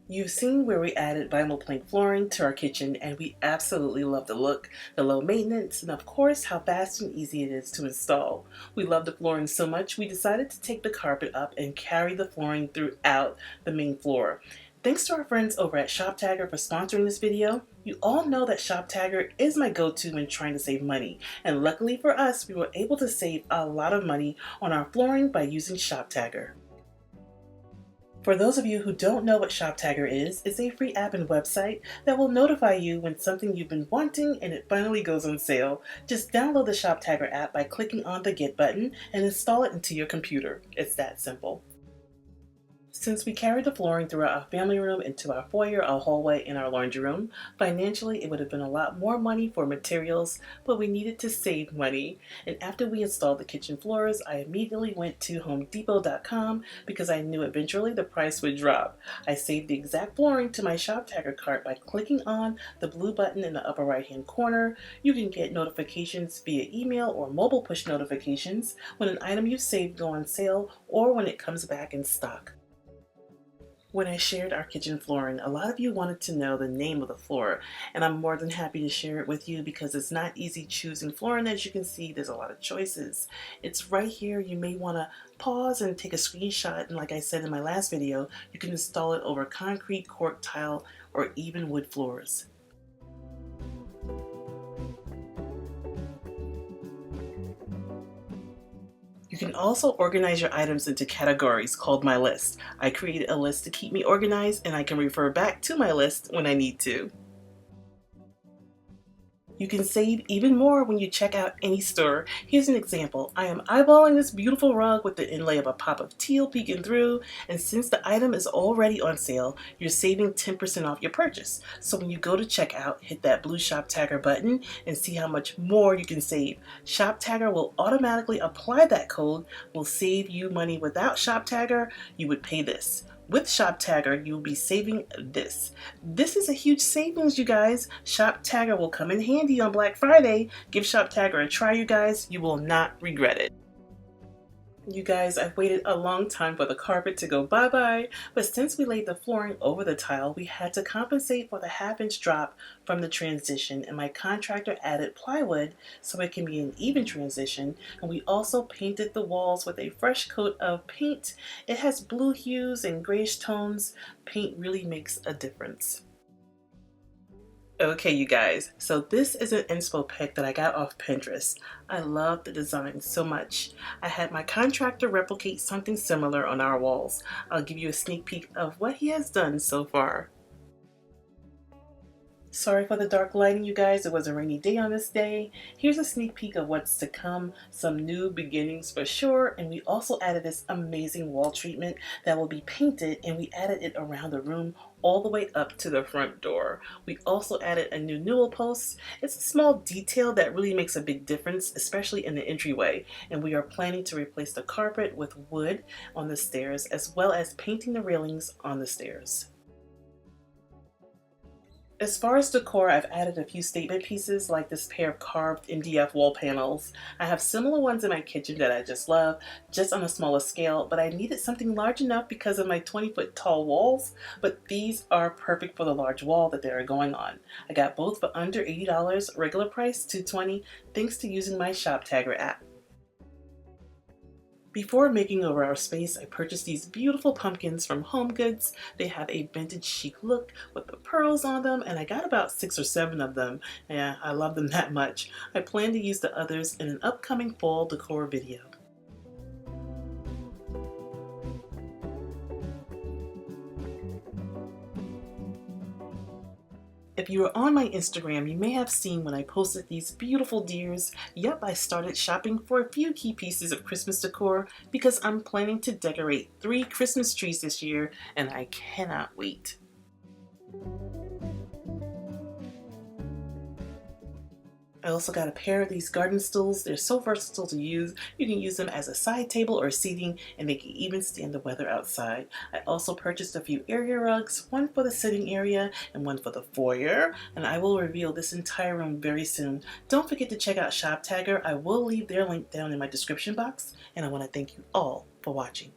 You've seen where we added vinyl plank flooring to our kitchen, and we absolutely love the look, the low maintenance, and of course how fast and easy it is to install. We love the flooring so much we decided to take the carpet up and carry the flooring throughout the main floor. Thanks to our friends over at Shoptagr for sponsoring this video. You all know that Shoptagr is my go-to when trying to save money, and luckily for us, we were able to save a lot of money on our flooring by using Shoptagr. For those of you who don't know what Shoptagr is, it's a free app and website that will notify you when something you've been wanting and it finally goes on sale. Just download the Shoptagr app by clicking on the Get button and install it into your computer. It's that simple. Since we carried the flooring throughout our family room, into our foyer, our hallway, and our laundry room, financially it would have been a lot more money for materials, but we needed to save money. And after we installed the kitchen floors, I immediately went to HomeDepot.com because I knew eventually the price would drop. I saved the exact flooring to my Shoptagr cart by clicking on the blue button in the upper right hand corner. You can get notifications via email or mobile push notifications when an item you saved go on sale or when it comes back in stock. When I shared our kitchen flooring, a lot of you wanted to know the name of the floor, and I'm more than happy to share it with you because it's not easy choosing flooring. As you can see, there's a lot of choices. It's right here. You may want to pause and take a screenshot, and like I said in my last video, you can install it over concrete, cork tile, or even wood floors. You can also organize your items into categories called My List. I created a list to keep me organized, and I can refer back to my list when I need to. You can save even more when you check out any store. Here's an example. I am eyeballing this beautiful rug with the inlay of a pop of teal peeking through, and since the item is already on sale, you're saving 10% off your purchase. So when you go to checkout, hit that blue Shoptagr button and see how much more you can save. Shoptagr will automatically apply that code, will save you money. Without Shoptagr, you would pay this. With Shoptagr, you'll be saving this. This is a huge savings, you guys. Shoptagr will come in handy on Black Friday. Give Shoptagr a try, you guys. You will not regret it. You guys, I've waited a long time for the carpet to go bye-bye, but since we laid the flooring over the tile, we had to compensate for the half-inch drop from the transition, and my contractor added plywood so it can be an even transition, and we also painted the walls with a fresh coat of paint. It has blue hues and grayish tones. Paint really makes a difference. Okay, you guys, so this is an inspo pic that I got off Pinterest. I love the design so much. I had my contractor replicate something similar on our walls. I'll give you a sneak peek of what he has done so far. Sorry for the dark lighting, you guys. It was a rainy day on this day. Here's a sneak peek of what's to come. Some new beginnings for sure. And we also added this amazing wall treatment that will be painted, and we added it around the room all the way up to the front door. We also added a new newel post. It's a small detail that really makes a big difference, especially in the entryway. And we are planning to replace the carpet with wood on the stairs, as well as painting the railings on the stairs. As far as decor, I've added a few statement pieces like this pair of carved MDF wall panels. I have similar ones in my kitchen that I just love, just on a smaller scale, but I needed something large enough because of my 20-foot tall walls, but these are perfect for the large wall that they are going on. I got both for under $80, regular price $220, thanks to using my Shoptagr app. Before making over our space, I purchased these beautiful pumpkins from HomeGoods. They have a vintage chic look with the pearls on them, and I got about 6 or 7 of them. Yeah, I love them that much. I plan to use the others in an upcoming fall decor video. If you were on my Instagram, you may have seen when I posted these beautiful deers. Yep, I started shopping for a few key pieces of Christmas decor because I'm planning to decorate 3 Christmas trees this year, and I cannot wait. I also got a pair of these garden stools. They're so versatile to use. You can use them as a side table or seating, and they can even stand the weather outside. I also purchased a few area rugs, one for the sitting area and one for the foyer, and I will reveal this entire room very soon. Don't forget to check out Shoptagr. I will leave their link down in my description box, and I want to thank you all for watching.